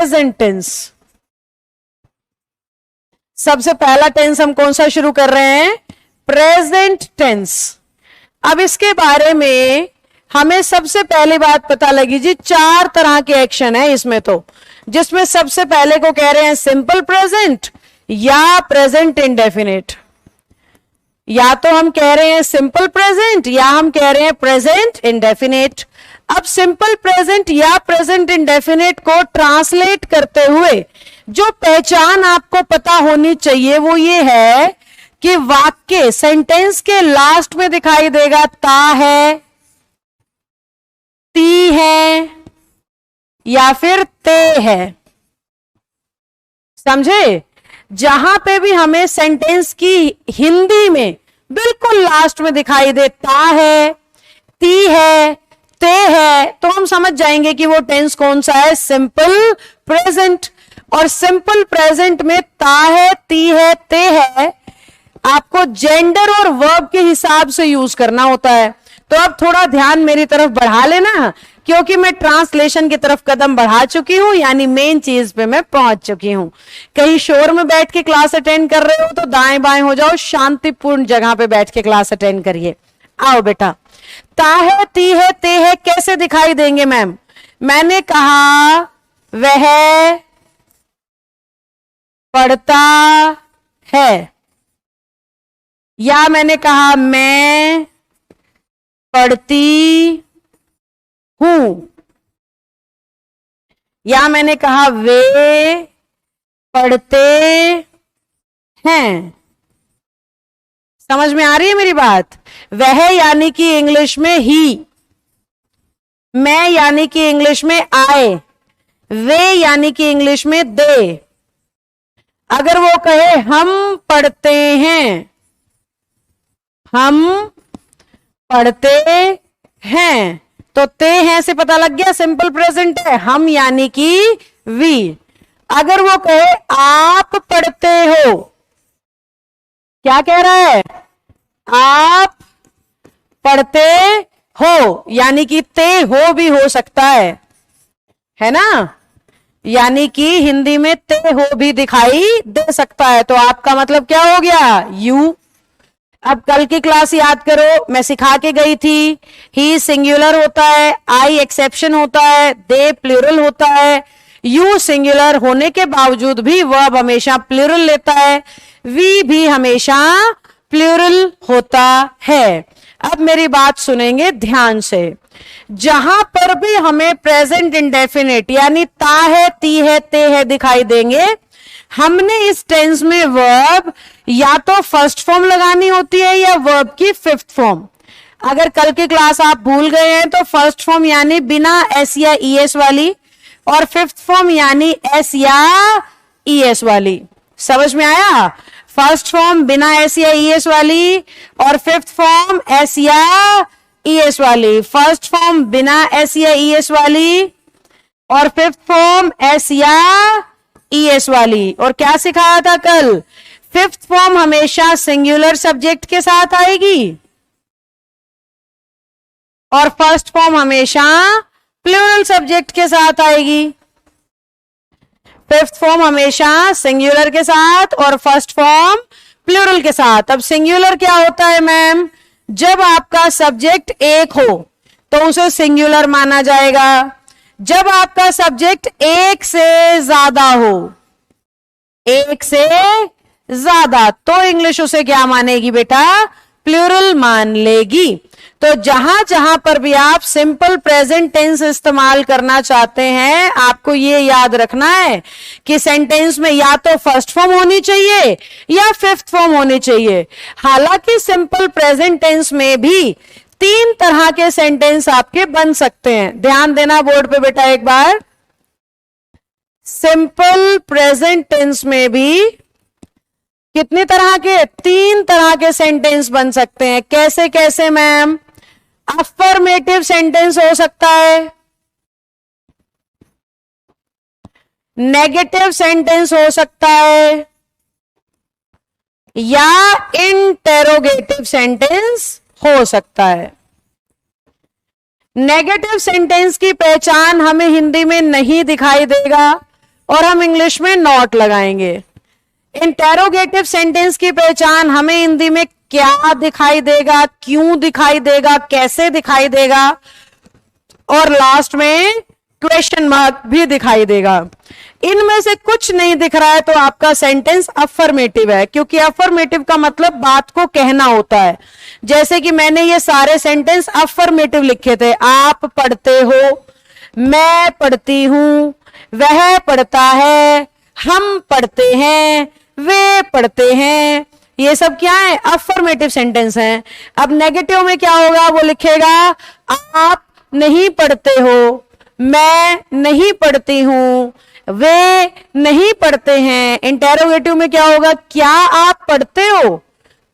Present tense. सबसे पहला tense हम कौन सा शुरू कर रहे हैं? Present tense. अब इसके बारे में हमें सबसे पहली बात पता लगी जी, 4 तरह के एक्शन है इसमें, तो जिसमें सबसे पहले को कह रहे हैं सिंपल प्रेजेंट या प्रेजेंट इंडेफिनिट। या तो हम कह रहे हैं सिंपल प्रेजेंट या हम कह रहे हैं प्रेजेंट इंडेफिनिट। अब सिंपल प्रेजेंट या प्रेजेंट इंडेफिनिट को ट्रांसलेट करते हुए जो पहचान आपको पता होनी चाहिए वो ये है कि वाक्य सेंटेंस के लास्ट में दिखाई देगा ता है, ती है या फिर ते है। समझे? जहां पे भी हमें सेंटेंस की हिंदी में बिल्कुल लास्ट में दिखाई दे ता है, ती है, ते है, तो हम समझ जाएंगे कि वो टेंस कौन सा है? Simple present. और सिंपल प्रेजेंट में ता है, ती है, ते है आपको जेंडर और वर्ब के हिसाब से यूज करना होता है। तो अब थोड़ा ध्यान मेरी तरफ बढ़ा लेना, क्योंकि मैं ट्रांसलेशन की तरफ कदम बढ़ा चुकी हूं, यानी मेन चीज पे मैं पहुंच चुकी हूं। कहीं शोर में बैठ के क्लास अटेंड कर रहे हो तो दाएं बाएं हो जाओ, शांतिपूर्ण जगह पे बैठ के क्लास अटेंड करिए। आओ बेटा, ता है, ती है, ते है कैसे दिखाई देंगे मैम? मैंने कहा वह पढ़ता है, या मैंने कहा मैं पढ़ती हूं, या मैंने कहा वे पढ़ते हैं। समझ में आ रही है मेरी बात? वह यानी कि इंग्लिश में ही, मैं यानी कि इंग्लिश में आए, वे यानी कि इंग्लिश में दे। अगर वो कहे हम पढ़ते हैं, हम पढ़ते हैं, तो ते हैं से पता लग गया सिंपल प्रेजेंट है, हम यानी कि वी। अगर वो कहे आप पढ़ते हो, क्या कह रहा है? आप पढ़ते हो, यानी कि ते हो भी हो सकता है ना? यानी कि हिंदी में ते हो भी दिखाई दे सकता है। तो आपका मतलब क्या हो गया? यू। अब कल की क्लास याद करो, मैं सिखा के गई थी, ही सिंगुलर होता है, आई एक्सेप्शन होता है, दे प्लूरल होता है, यू सिंगुलर होने के बावजूद भी वर्ब हमेशा प्लूरल लेता है, वी भी हमेशा प्लूरल होता है। अब मेरी बात सुनेंगे ध्यान से। जहां पर भी हमें प्रेजेंट इंडेफिनिट यानी ता है, ती है, ते है दिखाई देंगे, हमने इस टेंस में वर्ब या तो फर्स्ट फॉर्म लगानी होती है या वर्ब की फिफ्थ फॉर्म। अगर कल की क्लास आप भूल गए हैं तो फर्स्ट फॉर्म यानी बिना एस या ईएस वाली, और फिफ्थ फॉर्म यानी एस या ईएस वाली। समझ में आया? फर्स्ट फॉर्म बिना एस या ईएस वाली और फिफ्थ फॉर्म एस या ईएस वाली। फर्स्ट फॉर्म बिना एस या ईएस वाली और फिफ्थ फॉर्म एस या ईएस वाली। और क्या सिखाया था कल? फिफ्थ फॉर्म हमेशा सिंगुलर सब्जेक्ट के साथ आएगी और फर्स्ट फॉर्म हमेशा प्लूरल सब्जेक्ट के साथ आएगी। फिफ्थ फॉर्म हमेशा सिंगुलर के साथ और फर्स्ट फॉर्म प्लूरल के साथ। अब सिंगुलर क्या होता है मैम? जब आपका सब्जेक्ट एक हो तो उसे सिंगुलर माना जाएगा। जब आपका सब्जेक्ट एक से ज्यादा हो, एक से ज्यादा, तो इंग्लिश उसे क्या मानेगी बेटा? प्लूरल मान लेगी। तो जहां जहां पर भी आप सिंपल प्रेजेंट टेंस इस्तेमाल करना चाहते हैं, आपको ये याद रखना है कि सेंटेंस में या तो फर्स्ट फॉर्म होनी चाहिए या फिफ्थ फॉर्म होनी चाहिए। हालांकि सिंपल प्रेजेंट टेंस में भी 3 तरह के सेंटेंस आपके बन सकते हैं। ध्यान देना बोर्ड पे बेटा एक बार। सिंपल प्रेजेंट टेंस में भी कितने तरह के? 3 तरह के सेंटेंस बन सकते हैं। कैसे कैसे मैम? अफर्मेटिव सेंटेंस हो सकता है, नेगेटिव सेंटेंस हो सकता है, या इंटेरोगेटिव सेंटेंस हो सकता है। नेगेटिव सेंटेंस की पहचान हमें हिंदी में नहीं दिखाई देगा, और हम इंग्लिश में नॉट लगाएंगे। इंटेरोगेटिव सेंटेंस की पहचान हमें हिंदी में क्या दिखाई देगा, क्यों दिखाई देगा, कैसे दिखाई देगा, और लास्ट में क्वेश्चन मार्क भी दिखाई देगा। इनमें से कुछ नहीं दिख रहा है तो आपका सेंटेंस अफर्मेटिव है, क्योंकि अफर्मेटिव का मतलब बात को कहना होता है। जैसे कि मैंने ये सारे सेंटेंस अफर्मेटिव लिखे थे, आप पढ़ते हो, मैं पढ़ती हूं, वह पढ़ता है, हम पढ़ते हैं, वे पढ़ते हैं। ये सब क्या है? अफर्मेटिव सेंटेंस हैं। अब नेगेटिव में क्या होगा? वो लिखेगा आप नहीं पढ़ते हो, मैं नहीं पढ़ती हूं, वे नहीं पढ़ते हैं। इंटेरोगेटिव में क्या होगा? क्या आप पढ़ते हो,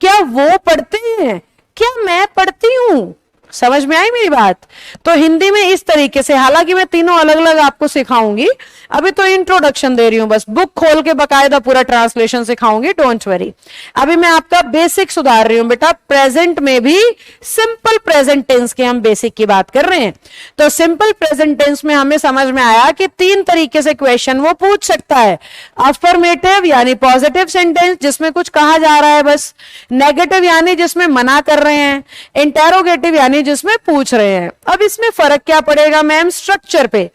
क्या वो पढ़ते हैं, क्या मैं पढ़ती हूं। समझ में आई मेरी बात? तो हिंदी में इस तरीके से, हालांकि मैं तीनों अलग अलग आपको सिखाऊंगी, अभी तो इंट्रोडक्शन दे रही हूं, बस बुक खोल के बकायदा पूरा ट्रांसलेशन सिखाऊंगी, डोंट वरी। अभी मैं आपका बेसिक सुधार रही हूं बेटा। प्रेजेंट में भी सिंपल प्रेजेंट टेंस के हम बेसिक की बात कर रहे हैं। तो सिंपल प्रेजेंट टेंस में हमें समझ में आया कि 3 तरीके से क्वेश्चन वो पूछ सकता है। अफर्मेटिव यानी पॉजिटिव सेंटेंस जिसमें कुछ कहा जा रहा है बस, नेगेटिव यानी जिसमें मना कर रहे हैं, इंटेरोगेटिव यानी जिसमें पूछ रहे हैं। अब इसमें फर्क क्या पड़ेगा मैम? स्ट्रक्चर पे।